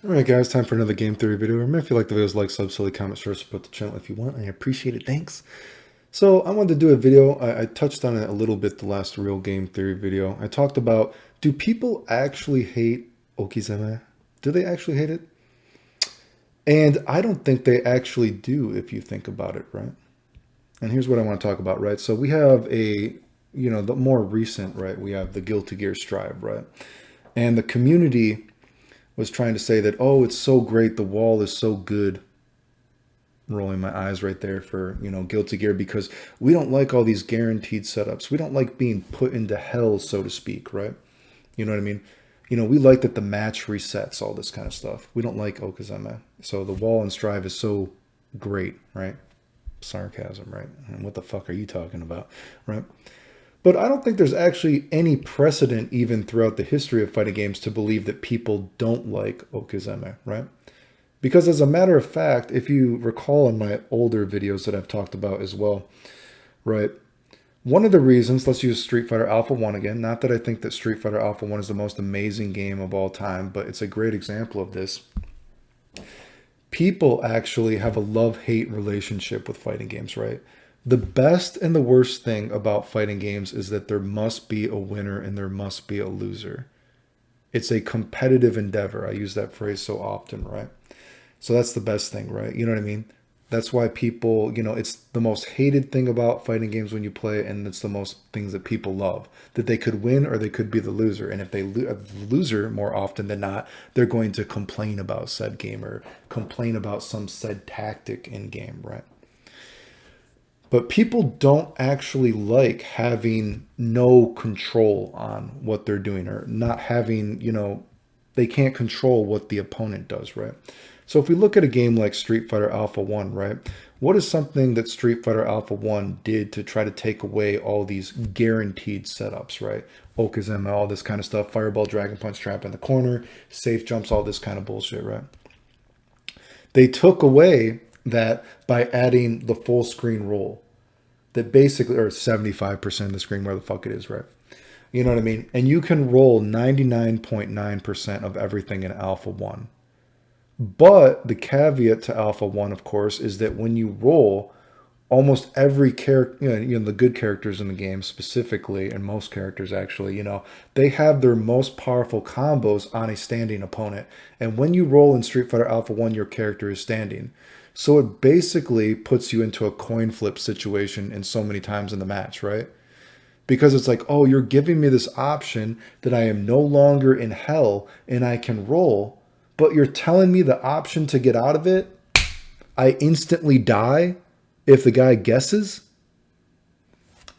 Alright guys, time for another game theory video. Remember, if you like the videos, like, sub, silly, comment, share, support the channel if you want. I appreciate it, thanks. So I wanted to do a video. I touched on it a little bit the last real game theory video. I talked about, do people actually hate Okizeme? Do they actually hate it? And I don't think they actually do if you think about it, right? And here's what I want to talk about, right? So we have the more recent, right? We have the Guilty Gear Strive, right? And the community was trying to say that, oh, it's so great, the wall is so good. Rolling my eyes right there for, Guilty Gear, because we don't like all these guaranteed setups. We don't like being put into hell, so to speak, right? You know what I mean? We like that the match resets, all this kind of stuff. We don't like Okizeme. So the wall and Strive is so great, right? Sarcasm, right? And what the fuck are you talking about, right? But I don't think there's actually any precedent even throughout the history of fighting games to believe that people don't like Okizeme, right? Because as a matter of fact, if you recall in my older videos that I've talked about as well, right? One of the reasons, let's use Street Fighter Alpha 1 again. Not that I think that Street Fighter Alpha 1 is the most amazing game of all time, but it's a great example of this. People actually have a love-hate relationship with fighting games, right? The best and the worst thing about fighting games is that there must be a winner and there must be a loser. It's a competitive endeavor. I use that phrase so often, right? So that's the best thing, right? You know what I mean? That's why people, it's the most hated thing about fighting games when you play it, and it's the most things that people love. That they could win or they could be the loser. And if they the loser, more often than not, they're going to complain about said game or complain about some said tactic in game, right? But people don't actually like having no control on what they're doing, or not having, they can't control what the opponent does, right? So if we look at a game like Street Fighter Alpha 1, right? What is something that Street Fighter Alpha 1 did to try to take away all these guaranteed setups, right? Okizeme, all this kind of stuff, Fireball, Dragon Punch, trap in the corner, safe jumps, all this kind of bullshit, right? They took away that by adding the full screen roll. That basically, or 75% of the screen, where the fuck it is, right? You know what I mean? And you can roll 99.9% of everything in Alpha 1. But the caveat to Alpha 1, of course, is that when you roll, almost every character, the good characters in the game specifically, and most characters actually, they have their most powerful combos on a standing opponent. And when you roll in Street Fighter Alpha 1, your character is standing. So it basically puts you into a coin flip situation in so many times in the match, right? Because it's like, oh, you're giving me this option that I am no longer in hell and I can roll, but you're telling me the option to get out of it, I instantly die if the guy guesses.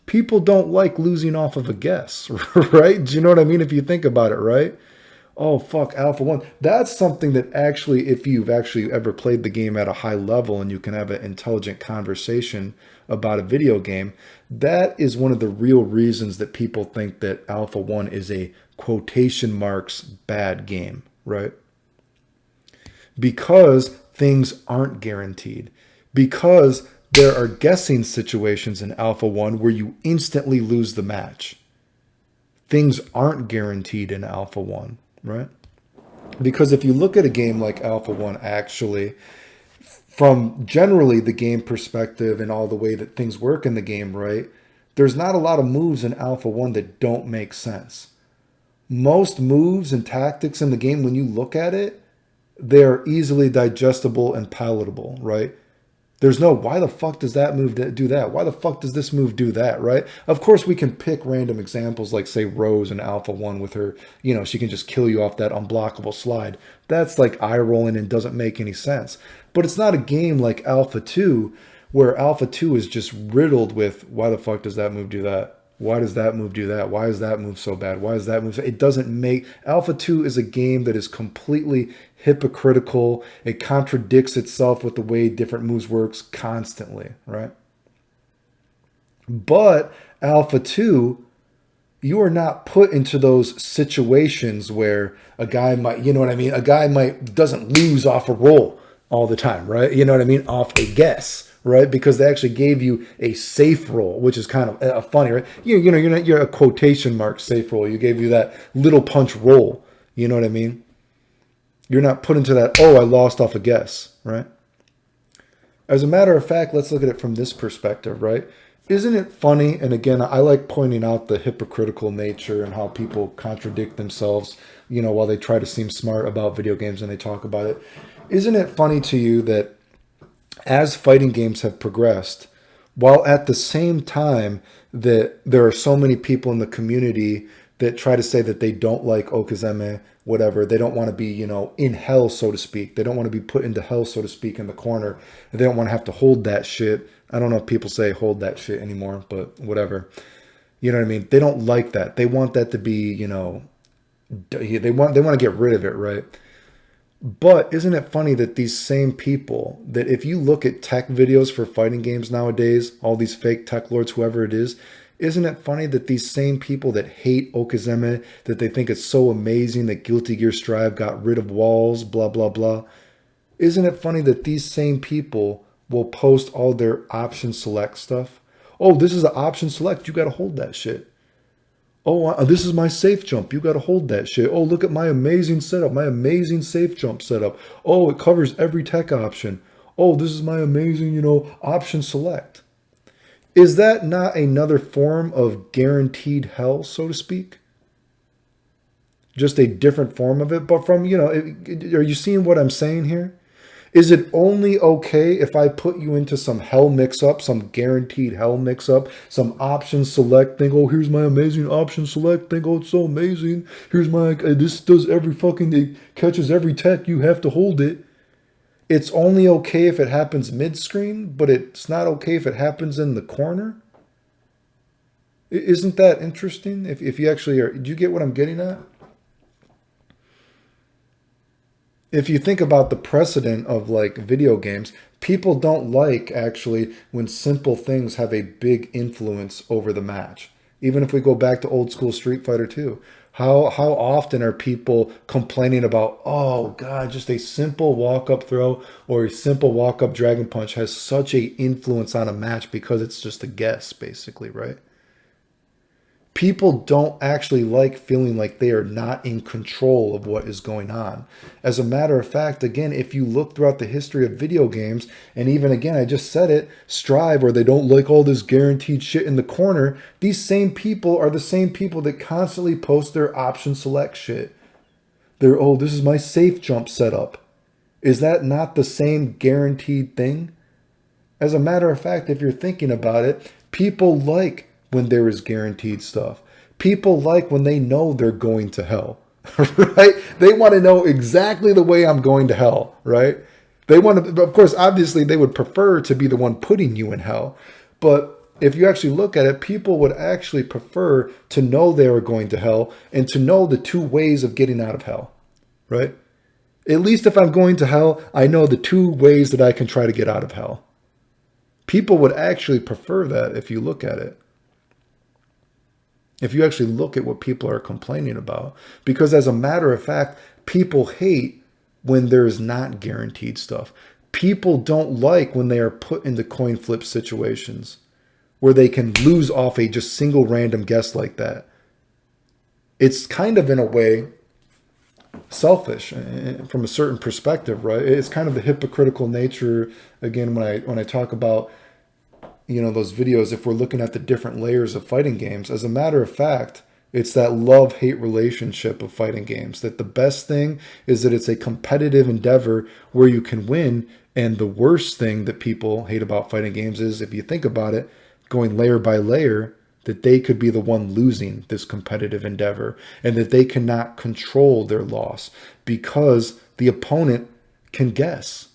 People don't like losing off of a guess, right? Do you know what I mean? If you think about it, right? Oh, fuck, Alpha 1. That's something that actually, if you've actually ever played the game at a high level and you can have an intelligent conversation about a video game, that is one of the real reasons that people think that Alpha 1 is a quotation marks bad game, right? Because things aren't guaranteed. Because there are guessing situations in Alpha 1 where you instantly lose the match. Things aren't guaranteed in Alpha 1. Right? Because if you look at a game like Alpha 1, actually, from generally the game perspective and all the way that things work in the game, right, there's not a lot of moves in Alpha 1 that don't make sense. Most moves and tactics in the game, when you look at it, they're easily digestible and palatable, right? There's no, why the fuck does that move do that? Why the fuck does this move do that, right? Of course, we can pick random examples like, say, Rose in Alpha 1 with her, she can just kill you off that unblockable slide. That's like eye-rolling and doesn't make any sense. But it's not a game like Alpha 2 where Alpha 2 is just riddled with, why the fuck does that move do that? Why does that move do that? Why is that move so bad? Why is that move so... It doesn't make... Alpha 2 is a game that is completely hypocritical. It contradicts itself with the way different moves works constantly, right? But Alpha 2, you are not put into those situations where a guy might, a guy doesn't lose off a roll all the time, right? You know what I mean? Off a guess. Right, because they actually gave you a safe roll, which is kind of funny, right? You're a quotation mark safe roll. You gave you that little punch roll. You know what I mean? You're not put into that, oh, I lost off a guess, right? As a matter of fact, let's look at it from this perspective, right? Isn't it funny? And again, I like pointing out the hypocritical nature and how people contradict themselves, while they try to seem smart about video games and they talk about it. Isn't it funny to you that as fighting games have progressed, while at the same time that there are so many people in the community that try to say that they don't like Okizeme, whatever, they don't want to be, in hell, so to speak. They don't want to be put into hell, so to speak, in the corner. They don't want to have to hold that shit. I don't know if people say hold that shit anymore, but whatever. You know what I mean? They don't like that. They want that to be, they want to get rid of it, right? But isn't it funny that these same people, that if you look at tech videos for fighting games nowadays, all these fake tech lords, whoever it is, isn't it funny that these same people that hate Okizeme, that they think it's so amazing that Guilty Gear Strive got rid of walls, blah, blah, blah. Isn't it funny that these same people will post all their option select stuff? Oh, this is the option select. You got to hold that shit. Oh, this is my safe jump. You got to hold that shit. Oh, look at my amazing setup, my amazing safe jump setup. Oh, it covers every tech option. Oh, this is my amazing, option select. Is that not another form of guaranteed hell, so to speak? Just a different form of it. But from, are you seeing what I'm saying here? Is it only okay if I put you into some hell mix-up, some guaranteed hell mix-up, some option select thing? Oh, here's my amazing option select thing. Oh, it's so amazing. Here's my, this does every fucking, it catches every tech. You have to hold it. It's only okay if it happens mid-screen, but it's not okay if it happens in the corner? Isn't that interesting? If you actually are, do you get what I'm getting at? If you think about the precedent of like video games, people don't like actually when simple things have a big influence over the match. Even if we go back to old school Street Fighter 2, how often are people complaining about, oh God, just a simple walk-up throw or a simple walk-up dragon punch has such a influence on a match because it's just a guess, basically, right? People don't actually like feeling like they are not in control of what is going on. As a matter of fact, again, if you look throughout the history of video games, and even again, I just said it, Strive, where they don't like all this guaranteed shit in the corner, these same people are the same people that constantly post their option select shit. They're, oh, this is my safe jump setup. Is that not the same guaranteed thing? As a matter of fact, if you're thinking about it, people like when there is guaranteed stuff. People like when they know they're going to hell, right? They want to know exactly the way I'm going to hell, right? They want to, of course, obviously they would prefer to be the one putting you in hell. But if you actually look at it, people would actually prefer to know they are going to hell and to know the two ways of getting out of hell, right? At least if I'm going to hell, I know the two ways that I can try to get out of hell. People would actually prefer that if you look at it. If you actually look at what people are complaining about. Because as a matter of fact, people hate when there is not guaranteed stuff. People don't like when they are put into coin flip situations where they can lose off a just single random guess like that. It's kind of, in a way, selfish from a certain perspective, right? It's kind of the hypocritical nature, again, when I talk about those videos, if we're looking at the different layers of fighting games. As a matter of fact, it's that love-hate relationship of fighting games, that the best thing is that it's a competitive endeavor where you can win. And the worst thing that people hate about fighting games is, if you think about it, going layer by layer, that they could be the one losing this competitive endeavor and that they cannot control their loss because the opponent can guess.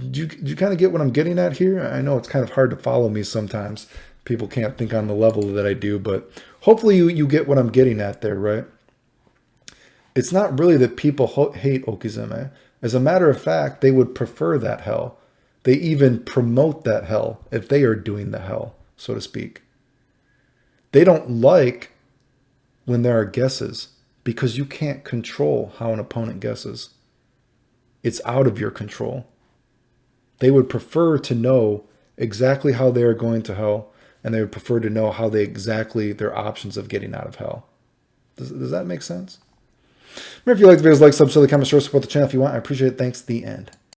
Do you kind of get what I'm getting at here? I know it's kind of hard to follow me sometimes. People can't think on the level that I do, but hopefully you get what I'm getting at there, right? It's not really that people hate Okizeme. As a matter of fact, they would prefer that hell. They even promote that hell if they are doing the hell, so to speak. They don't like when there are guesses because you can't control how an opponent guesses. It's out of your control. They would prefer to know exactly how they are going to hell, and they would prefer to know how their options of getting out of hell. Does that make sense? Remember, if you like the videos, like, sub, so the comment, share, support the channel if you want. I appreciate it. Thanks. The end.